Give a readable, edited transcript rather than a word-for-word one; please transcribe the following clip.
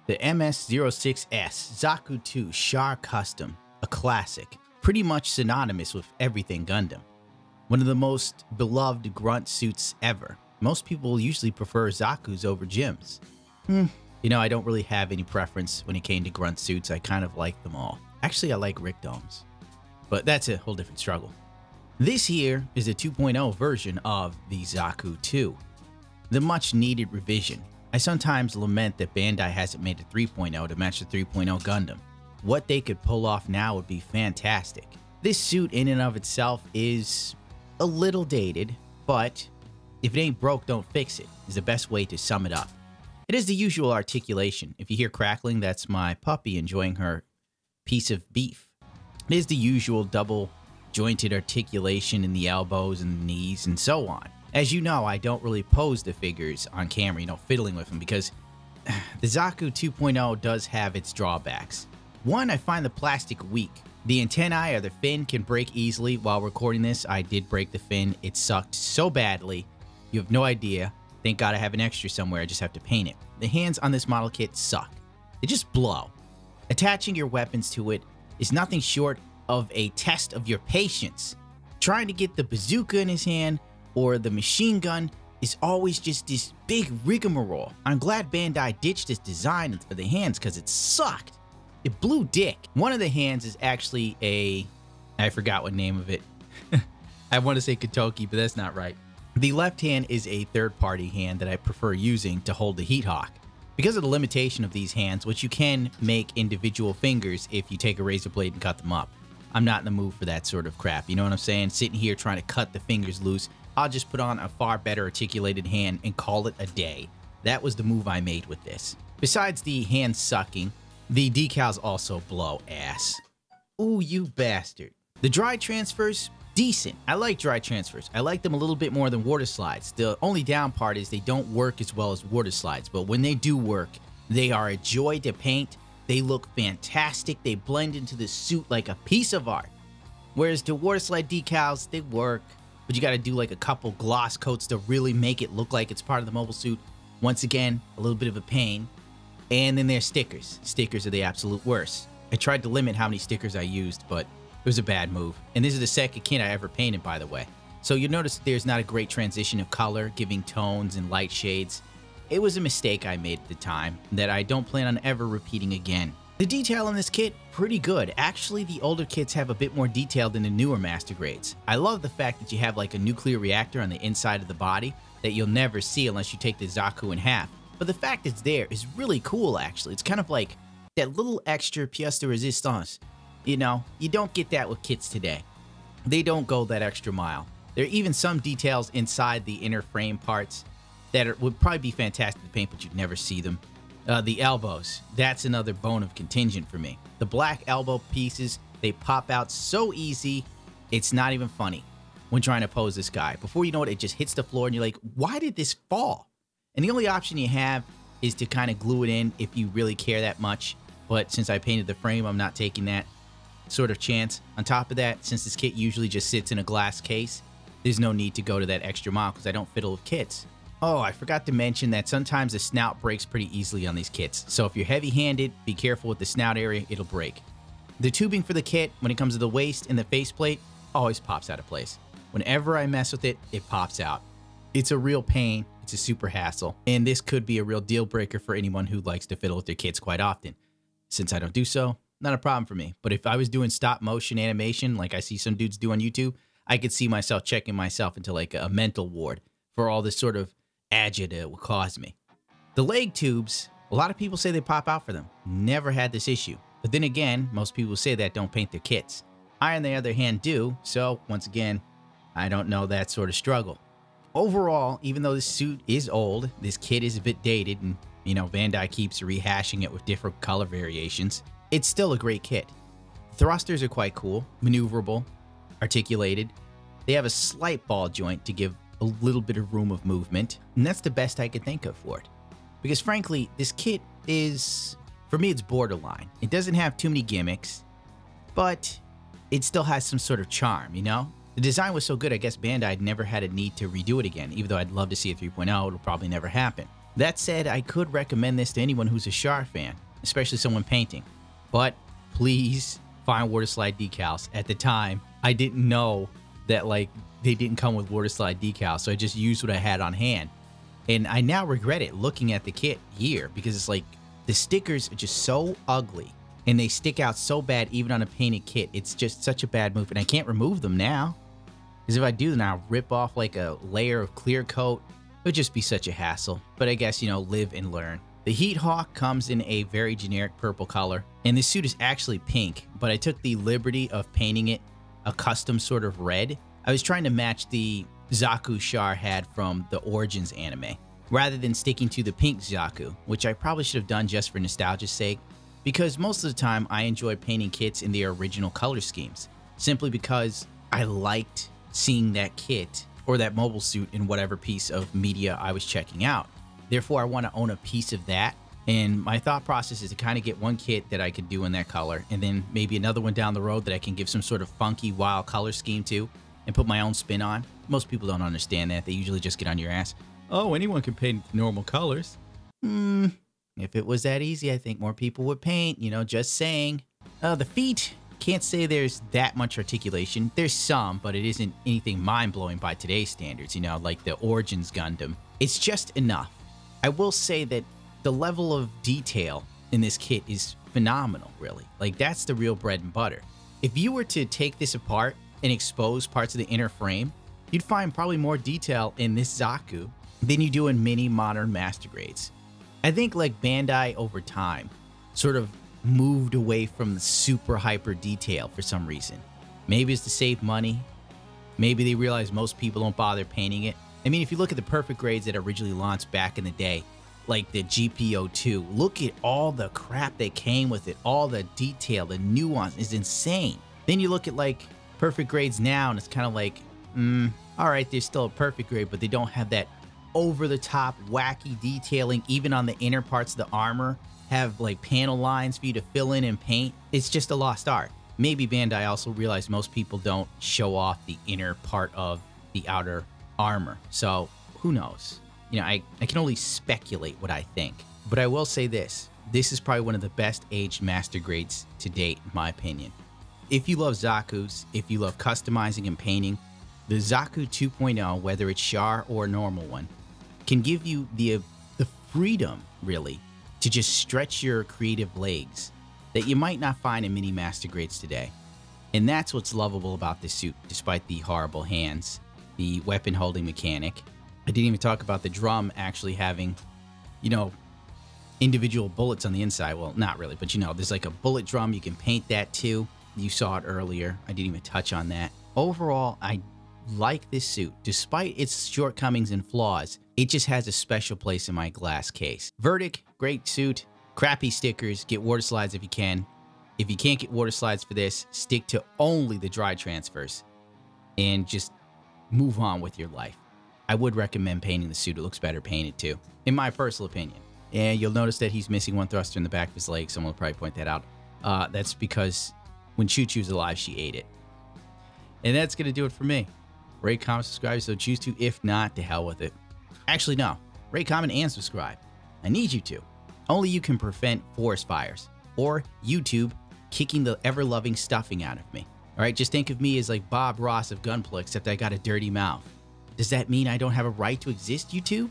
The MS-06S Zaku 2 Char Custom, a classic, pretty much synonymous with everything Gundam. One of the most beloved grunt suits ever. Most people usually prefer Zaku's over Jim's. You know, I don't really have any preference when it came to grunt suits. I kind of like them all. Actually, I like Rickdoms, but that's a whole different struggle. This here is a 2.0 version of the Zaku 2, the much needed revision. I sometimes lament that Bandai hasn't made a 3.0 to match the 3.0 Gundam. What they could pull off now would be fantastic. This suit in and of itself is a little dated, but if it ain't broke, don't fix it, is the best way to sum it up. It is the usual articulation. If you hear crackling, that's my puppy enjoying her piece of beef. It is the usual double jointed articulation in the elbows and the knees and so on. As you know, I don't really pose the figures on camera, you know, fiddling with them, because the Zaku 2.0 does have its drawbacks. One, I find the plastic weak. The antennae or the fin can break easily. While recording this, I did break the fin. It sucked so badly. You have no idea. Thank God I have an extra somewhere. I just have to paint it. The hands on this model kit suck. They just blow. Attaching your weapons to it is nothing short of a test of your patience. Trying to get the bazooka in his hand or the machine gun is always just this big rigmarole. I'm glad Bandai ditched this design for the hands because it sucked. It blew dick. One of the hands is actually I forgot what name of it. I want to say Kotoki, but that's not right. The left hand is a third-party hand that I prefer using to hold the Heat Hawk. Because of the limitation of these hands, which you can make individual fingers if you take a razor blade and cut them up. I'm not in the mood for that sort of crap, you know what I'm saying? Sitting here trying to cut the fingers loose. I'll just put on a far better articulated hand and call it a day. That was the move I made with this. Besides the hand sucking, the decals also blow ass. Ooh, you bastard. The dry transfers, decent. I like dry transfers. I like them a little bit more than water slides. The only down part is they don't work as well as water slides, but when they do work, they are a joy to paint. They look fantastic. They blend into the suit like a piece of art. Whereas the water slide decals, they work, but you got to do like a couple gloss coats to really make it look like it's part of the mobile suit. Once again, a little bit of a pain. And then there's stickers. Stickers are the absolute worst. I tried to limit how many stickers I used, but it was a bad move. And this is the second kit I ever painted, by the way. So you'll notice that there's not a great transition of color, giving tones and light shades. It was a mistake I made at the time that I don't plan on ever repeating again. The detail in this kit, pretty good. Actually, the older kits have a bit more detail than the newer Master Grades. I love the fact that you have like a nuclear reactor on the inside of the body that you'll never see unless you take the Zaku in half. But the fact it's there is really cool, actually. It's kind of like that little extra pièce de résistance. You know, you don't get that with kits today. They don't go that extra mile. There are even some details inside the inner frame parts that would probably be fantastic to paint, but you'd never see them. The elbows, that's another bone of contingent for me. The black elbow pieces, they pop out so easy, it's not even funny when trying to pose this guy. Before you know it, it just hits the floor and you're like, why did this fall? And the only option you have is to kind of glue it in if you really care that much. But since I painted the frame, I'm not taking that sort of chance. On top of that, since this kit usually just sits in a glass case, there's no need to go to that extra mile because I don't fiddle with kits. Oh, I forgot to mention that sometimes the snout breaks pretty easily on these kits. So if you're heavy-handed, be careful with the snout area, it'll break. The tubing for the kit, when it comes to the waist and the faceplate, always pops out of place. Whenever I mess with it, it pops out. It's a real pain, it's a super hassle, and this could be a real deal breaker for anyone who likes to fiddle with their kits quite often. Since I don't do so, not a problem for me. But if I was doing stop motion animation like I see some dudes do on YouTube, I could see myself checking myself into like a mental ward for all this sort of agita it will cause me. The leg tubes, a lot of people say they pop out for them. Never had this issue. But then again, most people say that don't paint their kits. I, on the other hand, do. So once again, I don't know that sort of struggle. Overall, even though this suit is old, this kit is a bit dated, and you know, Bandai keeps rehashing it with different color variations, it's still a great kit. Thrusters are quite cool, maneuverable, articulated. They have a slight ball joint to give a little bit of room of movement, and that's the best I could think of for it. Because frankly, this kit is, for me, it's borderline. It doesn't have too many gimmicks, but it still has some sort of charm, you know? The design was so good, I guess Bandai never had a need to redo it again. Even though I'd love to see a 3.0, it'll probably never happen. That said, I could recommend this to anyone who's a Char fan, especially someone painting. But please find water slide decals. At the time, I didn't know that like they didn't come with water slide decals, so I just used what I had on hand. And I now regret it looking at the kit here because it's like the stickers are just so ugly and they stick out so bad even on a painted kit. It's just such a bad move, and I can't remove them now. Because if I do, then I'll rip off like a layer of clear coat. It would just be such a hassle. But I guess, you know, live and learn. The Heat Hawk comes in a very generic purple color, and this suit is actually pink, but I took the liberty of painting it a custom sort of red. I was trying to match the Zaku Char had from the Origins anime, rather than sticking to the pink Zaku, which I probably should have done just for nostalgia's sake, because most of the time I enjoy painting kits in their original color schemes, simply because I liked seeing that kit or that mobile suit in whatever piece of media I was checking out. Therefore, I want to own a piece of that. And my thought process is to kind of get one kit that I could do in that color, and then maybe another one down the road that I can give some sort of funky, wild color scheme to and put my own spin on. Most people don't understand that. They usually just get on your ass. Oh, anyone can paint normal colors. If it was that easy, I think more people would paint, you know, just saying. The feet, can't say there's that much articulation. There's some, but it isn't anything mind-blowing by today's standards, you know, like the Origins Gundam. It's just enough. I will say that the level of detail in this kit is phenomenal, really. Like, that's the real bread and butter. If you were to take this apart and expose parts of the inner frame, you'd find probably more detail in this Zaku than you do in many modern master grades. I think like Bandai over time sort of moved away from the super hyper detail for some reason. Maybe it's to save money. Maybe they realize most people don't bother painting it. I mean, if you look at the perfect grades that originally launched back in the day, like the GPO2, look at all the crap that came with it. All the detail, the nuance is insane. Then you look at like perfect grades now and it's kind of like, all right, they're still a perfect grade, but they don't have that over-the-top wacky detailing. Even on the inner parts of the armor have like panel lines for you to fill in and paint. It's just a lost art. Maybe Bandai also realized most people don't show off the inner part of the outer armor, so who knows? You know, I can only speculate what I think. But I will say this is probably one of the best aged master grades to date, in my opinion. If you love Zakus, if you love customizing and painting, the Zaku 2.0, whether it's Char or a normal one, can give you the freedom, really, to just stretch your creative legs that you might not find in many master grades today. And that's what's lovable about this suit, despite the horrible hands, the weapon holding mechanic. I didn't even talk about the drum actually having, you know, individual bullets on the inside. Well, not really, but you know, there's like a bullet drum. You can paint that too. You saw it earlier. I didn't even touch on that. Overall, I like this suit. Despite its shortcomings and flaws, it just has a special place in my glass case. Verdict, great suit. Crappy stickers. Get water slides if you can. If you can't get water slides for this, stick to only the dry transfers and just move on with your life. I would recommend painting the suit. It looks better painted too, in my personal opinion. And you'll notice that he's missing one thruster in the back of his leg. Someone will probably point that out. That's because when Choo Choo's alive, she ate it. And that's going to do it for me. Rate, comment, subscribe, so choose to. If not, to hell with it. Actually, no. Rate, comment, and subscribe. I need you to. Only you can prevent forest fires or YouTube kicking the ever-loving stuffing out of me. All right, just think of me as like Bob Ross of Gunpla, except I got a dirty mouth. Does that mean I don't have a right to exist, YouTube?